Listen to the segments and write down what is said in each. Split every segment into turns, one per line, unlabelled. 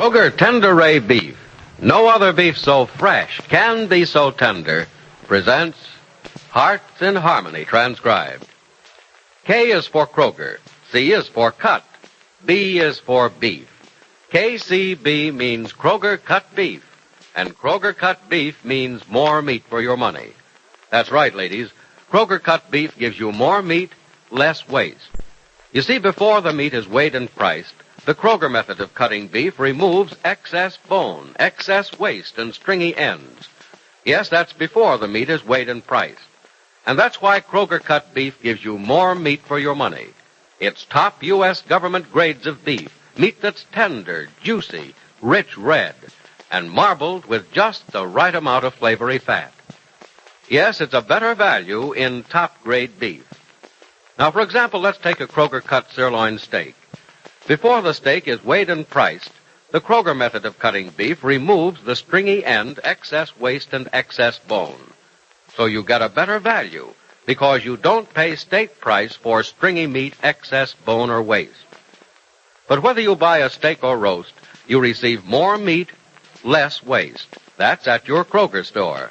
Kroger Tender Ray Beef. No other beef so fresh can be so tender. Presents Hearts in Harmony, transcribed. K is for Kroger. C is for cut. B is for beef. KCB means Kroger cut beef. And Kroger cut beef means more meat for your money. That's right, ladies. Kroger cut beef gives you more meat, less waste. You see, before the meat is weighed and priced, the Kroger method of cutting beef removes excess bone, excess waste, and stringy ends. Yes, that's before the meat is weighed and priced. And that's why Kroger cut beef gives you more meat for your money. It's top U.S. government grades of beef, meat that's tender, juicy, rich red, and marbled with just the right amount of flavory fat. Yes, it's a better value in top-grade beef. Now, for example, let's take a Kroger cut sirloin steak. Before the steak is weighed and priced, the Kroger method of cutting beef removes the stringy end, excess waste, and excess bone. So you get a better value because you don't pay steak price for stringy meat, excess bone, or waste. But whether you buy a steak or roast, you receive more meat, less waste. That's at your Kroger store.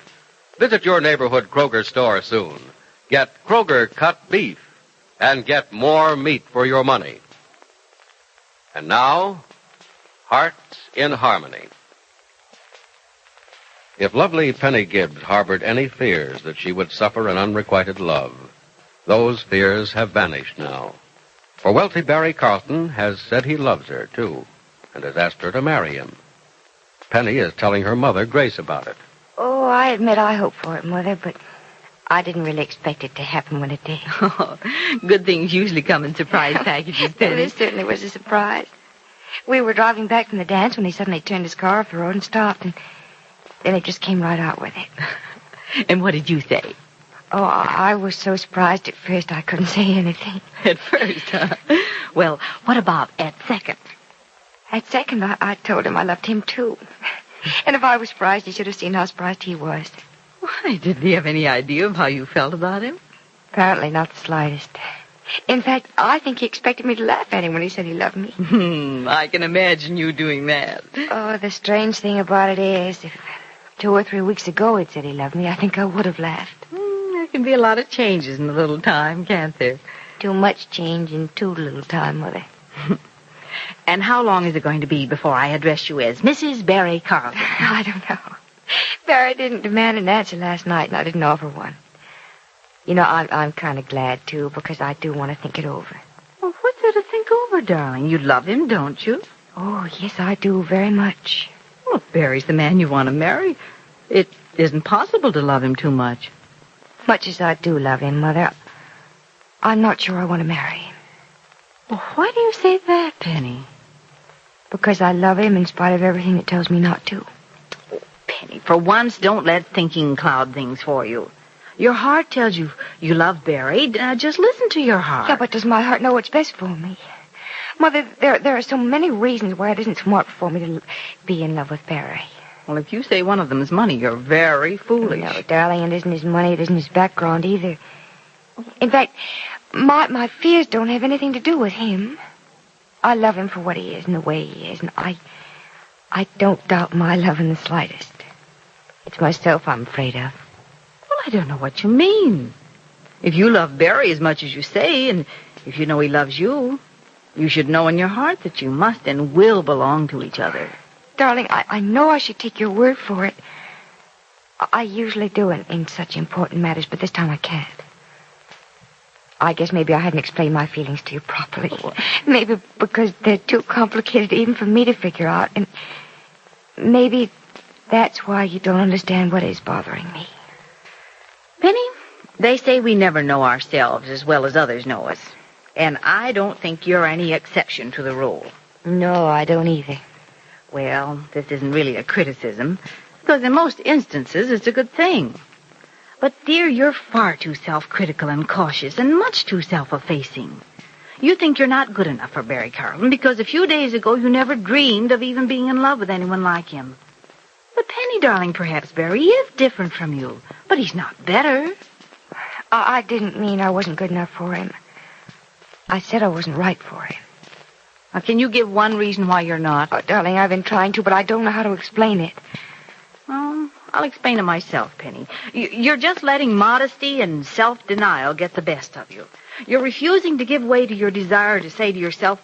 Visit your neighborhood Kroger store soon. Get Kroger cut beef and get more meat for your money. And now, Hearts in Harmony. If lovely Penny Gibbs harbored any fears that she would suffer an unrequited love, those fears have vanished now. For wealthy Barry Carlton has said he loves her, too, and has asked her to marry him. Penny is telling her mother, Grace, about it.
Oh, I admit I hoped for it, Mother, but I didn't really expect it to happen when it did.
Oh, good things usually come in surprise packages, Penny.
This certainly was a surprise. We were driving back from the dance when he suddenly turned his car off the road and stopped, and then he just came right out with it.
And what did you say?
Oh, I was so surprised at first I couldn't say anything.
At first, huh? Well, what about at second?
At second, I told him I loved him, too. And if I was surprised, he should have seen how surprised he was.
Why, did he have any idea of how you felt about him?
Apparently not the slightest. In fact, I think he expected me to laugh at him when he said he loved me.
I can imagine you doing that.
Oh, the strange thing about it is, if 2 or 3 weeks ago he'd said he loved me, I think I would have laughed.
There can be a lot of changes in a little time, can't there?
Too much change in too little time, Mother.
And how long is it going to be before I address you as Mrs. Barry Carlton?
I don't know. Barry didn't demand an answer last night, and I didn't offer one. You know, I'm kind of glad, too, because I do want to think it over.
Well, what's there to think over, darling? You love him, don't you?
Oh, yes, I do, very much.
Well, if Barry's the man you want to marry, it isn't possible to love him too much.
Much as I do love him, Mother, I'm not sure I want to marry him.
Well, why do you say that, Penny?
Because I love him in spite of everything that tells me not to.
Oh, Penny, for once, don't let thinking cloud things for you. Your heart tells you you love Barry. Just listen to your heart.
Yeah, but does my heart know what's best for me? Mother, there are so many reasons why it isn't smart for me to be in love with Barry.
Well, if you say one of them is money, you're very foolish.
No, darling, it isn't his money. It isn't his background either. In fact, my fears don't have anything to do with him. I love him for what he is and the way he is, and I don't doubt my love in the slightest. It's myself I'm afraid of.
Well, I don't know what you mean. If you love Barry as much as you say, and if you know he loves you, you should know in your heart that you must and will belong to each other.
Darling, I know I should take your word for it. I usually do in such important matters, but this time I can't. I guess maybe I hadn't explained my feelings to you properly. Maybe because they're too complicated even for me to figure out. And maybe that's why you don't understand what is bothering me.
Penny, they say we never know ourselves as well as others know us. And I don't think you're any exception to the rule.
No, I don't either.
Well, this isn't really a criticism, because in most instances it's a good thing. But, dear, you're far too self-critical and cautious and much too self-effacing. You think you're not good enough for Barry Carlton because a few days ago you never dreamed of even being in love with anyone like him. But, Penny, darling, perhaps Barry is different from you, but he's not better.
I didn't mean I wasn't good enough for him. I said I wasn't right for him.
Now, can you give one reason why you're not?
Oh, darling, I've been trying to, but I don't know how to explain it.
I'll explain it myself, Penny. You're just letting modesty and self-denial get the best of you. You're refusing to give way to your desire to say to yourself,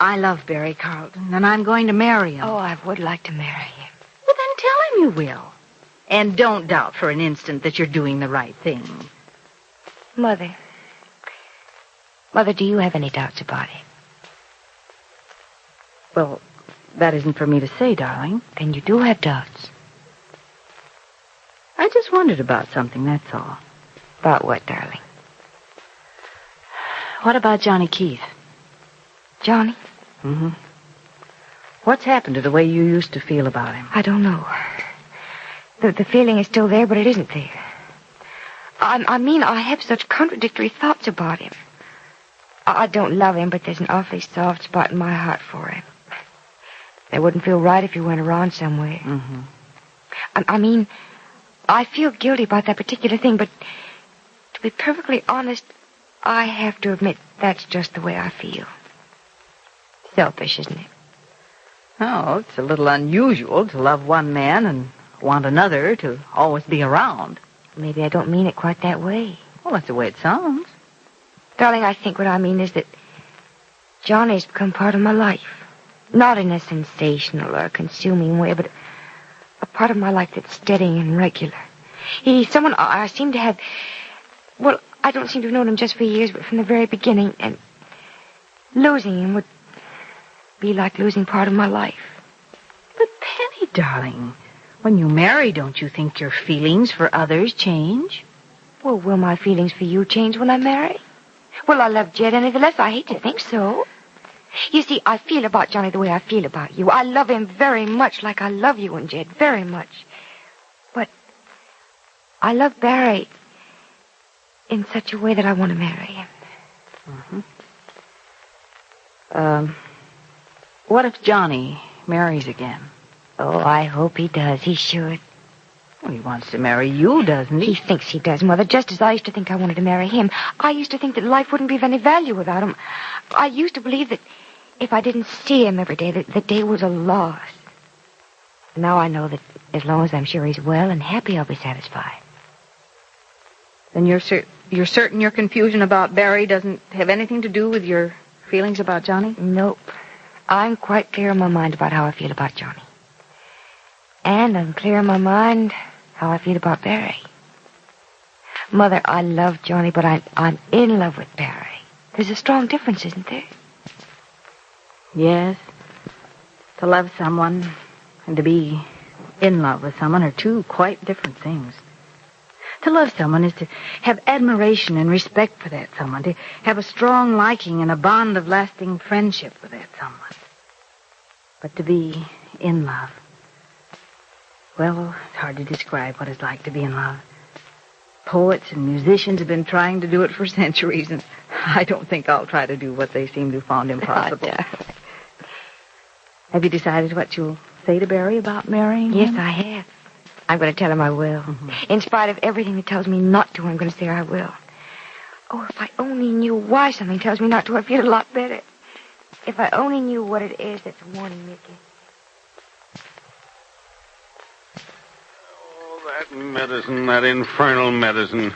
I love Barry Carlton, and I'm going to marry him.
Oh, I would like to marry him.
Well, then tell him you will. And don't doubt for an instant that you're doing the right thing.
Mother, do you have any doubts about it?
Well, that isn't for me to say, darling.
Then you do have doubts.
I just wondered about something, that's all.
About what, darling?
What about Johnny Keith?
Johnny?
Mm-hmm. What's happened to the way you used to feel about him?
I don't know. The feeling is still there, but it isn't there. I mean, I have such contradictory thoughts about him. I don't love him, but there's an awfully soft spot in my heart for him. That wouldn't feel right if he went around somewhere.
Mm-hmm.
I mean, I feel guilty about that particular thing, but to be perfectly honest, I have to admit that's just the way I feel. Selfish, isn't it?
Oh, it's a little unusual to love one man and want another to always be around.
Maybe I don't mean it quite that way.
Well, that's the way it sounds.
Darling, I think what I mean is that Johnny's become part of my life. Not in a sensational or consuming way, but a part of my life that's steady and regular. He's someone I seem to have... Well, I don't seem to have known him just for years, but from the very beginning, and losing him would be like losing part of my life.
But, Penny, darling, when you marry, don't you think your feelings for others change?
Well, will my feelings for you change when I marry? Will I love Jed any the less? I hate to think so. You see, I feel about Johnny the way I feel about you. I love him very much like I love you and Jed, very much. But I love Barry in such a way that I want to marry him.
Mm-hmm. What if Johnny marries again?
Oh, I hope he does. He should.
Well, he wants to marry you, doesn't he?
He thinks he does, Mother, just as I used to think I wanted to marry him. I used to think that life wouldn't be of any value without him. I used to believe that if I didn't see him every day, that the day was a loss. Now I know that as long as I'm sure he's well and happy, I'll be satisfied.
Then you're certain your confusion about Barry doesn't have anything to do with your feelings about Johnny?
Nope. I'm quite clear in my mind about how I feel about Johnny. And I'm clear in my mind how I feel about Barry. Mother, I love Johnny, but I'm in love with Barry. There's a strong difference, isn't there?
Yes. To love someone and to be in love with someone are two quite different things. To love someone is to have admiration and respect for that someone, to have a strong liking and a bond of lasting friendship with that someone. But to be in love, well, it's hard to describe what it's like to be in love. Poets and musicians have been trying to do it for centuries, and I don't think I'll try to do what they seem to have found impossible. Have you decided what you'll say to Barry about marrying him?
Yes, I have. I'm going to tell him I will. Mm-hmm. In spite of everything that tells me not to, I'm going to say I will. Oh, if I only knew why something tells me not to, I'd feel a lot better. If I only knew what it is that's warning Mickey.
Oh, that medicine, that infernal medicine.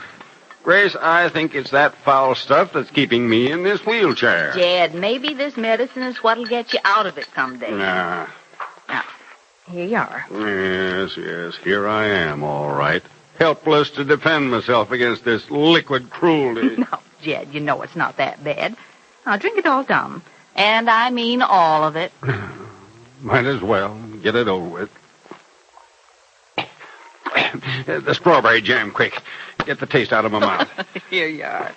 Grace, I think it's that foul stuff that's keeping me in this wheelchair.
Jed, maybe this medicine is what'll get you out of it someday.
Nah.
Now, here you are.
Yes, here I am, all right. Helpless to defend myself against this liquid cruelty.
No, Jed, you know it's not that bad. Now, drink it all down. And I mean all of it.
Might as well get it over with. The strawberry jam, quick. Get the taste out of my mouth.
Here you are.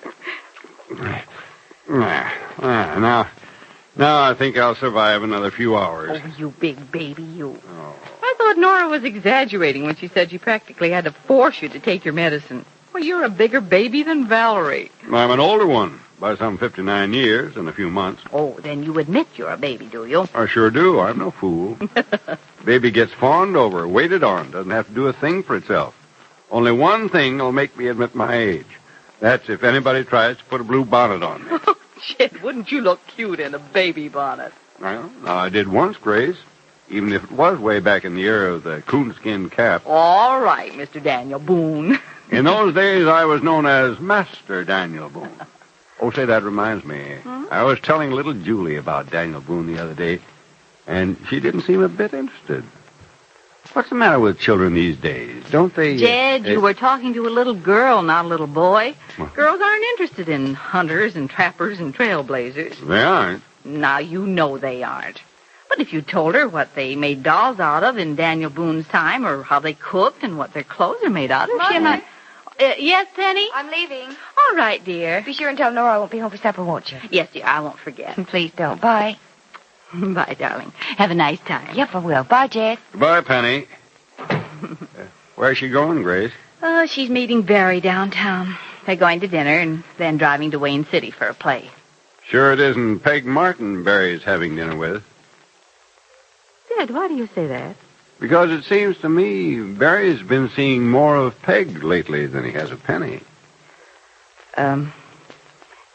Now I think I'll survive another few hours.
Oh, you big baby, you.
Oh.
I thought Nora was exaggerating when she said she practically had to force you to take your medicine. Well, you're a bigger baby than Valerie.
I'm an older one, by some 59 years and a few months.
Oh, then you admit you're a baby, do you?
I sure do. I'm no fool. Baby gets fawned over, waited on, doesn't have to do a thing for itself. Only one thing will make me admit my age. That's if anybody tries to put a blue bonnet on me.
Jed, wouldn't you look cute in a baby bonnet?
Well, I did once, Grace. Even if it was way back in the era of the coonskin cap.
All right, Mr. Daniel Boone.
In those days, I was known as Master Daniel Boone. Oh, say, that reminds me. I was telling little Julie about Daniel Boone the other day, and she didn't seem a bit interested. What's the matter with children these days? Don't they...
Jed, you were talking to a little girl, not a little boy.
What?
Girls aren't interested in hunters and trappers and trailblazers.
They aren't.
Now, you know they aren't. But if you told her what they made dolls out of in Daniel Boone's time, or how they cooked and what their clothes are made out of, she might... Yes, Penny?
I'm leaving.
All right, dear.
Be sure and tell Nora I won't be home for supper, won't you?
Yes, dear, I won't forget.
Please don't. Bye.
Bye, darling. Have a nice time.
Yep, I will. Bye, Jed.
Goodbye, Penny. Where's she going, Grace?
Oh, she's meeting Barry downtown. They're going to dinner and then driving to Wayne City for a play.
Sure it isn't Peg Martin Barry's having dinner with.
Jed, why do you say that?
Because it seems to me Barry's been seeing more of Peg lately than he has of Penny.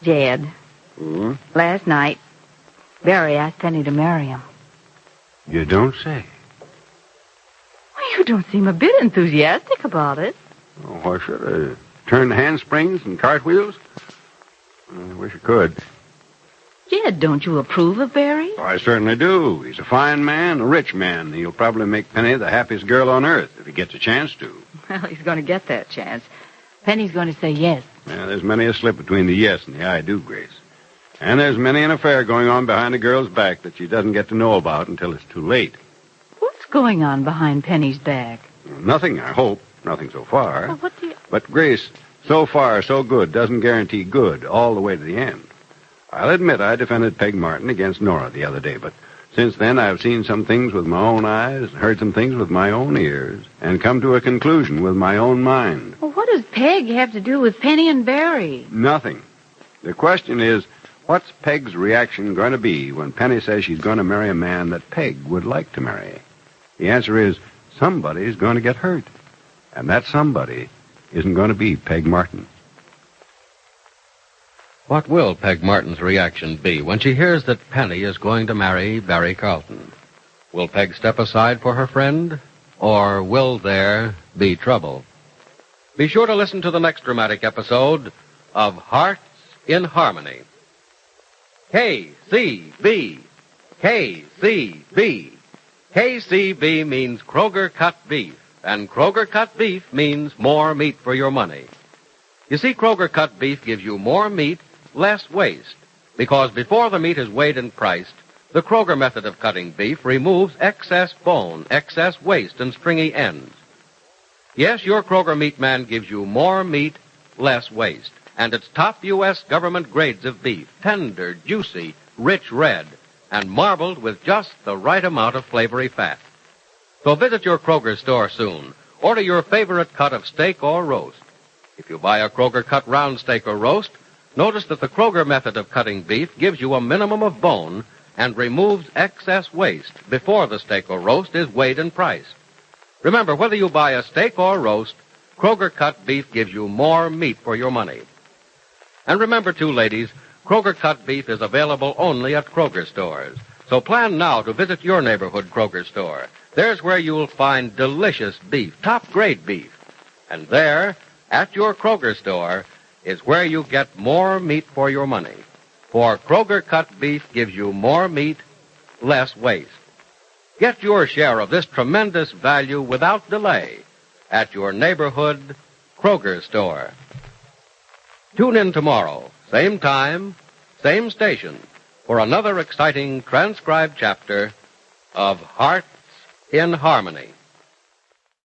Jed, last night, Barry asked Penny to marry him.
You don't say.
Well, you don't seem a bit enthusiastic about it.
Oh, why should I? Turn handsprings and cartwheels? I wish I could.
Jed, don't you approve of Barry?
Oh, I certainly do. He's a fine man, a rich man. He'll probably make Penny the happiest girl on earth if he gets a chance to.
Well, he's going to get that chance. Penny's going to say yes.
Yeah, there's many a slip between the yes and the I do, Grace. And there's many an affair going on behind a girl's back that she doesn't get to know about until it's too late.
What's going on behind Penny's back?
Nothing, I hope. Nothing so far.
Well, what do you...
But, Grace, so far, so good doesn't guarantee good all the way to the end. I'll admit I defended Peg Martin against Nora the other day, but since then I've seen some things with my own eyes, heard some things with my own ears, and come to a conclusion with my own mind.
Well, what does Peg have to do with Penny and Barry?
Nothing. The question is, what's Peg's reaction going to be when Penny says she's going to marry a man that Peg would like to marry? The answer is, somebody's going to get hurt. And that somebody isn't going to be Peg Martin.
What will Peg Martin's reaction be when she hears that Penny is going to marry Barry Carlton? Will Peg step aside for her friend, or will there be trouble? Be sure to listen to the next dramatic episode of Hearts in Harmony. KCB. KCB. KCB means Kroger cut beef, and Kroger cut beef means more meat for your money. You see, Kroger cut beef gives you more meat, less waste, because before the meat is weighed and priced, the Kroger method of cutting beef removes excess bone, excess waste, and stringy ends. Yes, your Kroger meat man gives you more meat, less waste, and it's top U.S. government grades of beef, tender, juicy, rich red, and marbled with just the right amount of flavory fat. So visit your Kroger store soon. Order your favorite cut of steak or roast. If you buy a Kroger cut round steak or roast, notice that the Kroger method of cutting beef gives you a minimum of bone and removes excess waste before the steak or roast is weighed and priced. Remember, whether you buy a steak or roast, Kroger cut beef gives you more meat for your money. And remember, too, ladies, Kroger cut beef is available only at Kroger stores. So plan now to visit your neighborhood Kroger store. There's where you'll find delicious beef, top-grade beef. And there, at your Kroger store, is where you get more meat for your money. For Kroger cut beef gives you more meat, less waste. Get your share of this tremendous value without delay at your neighborhood Kroger store. Tune in tomorrow, same time, same station, for another exciting transcribed chapter of Hearts in Harmony.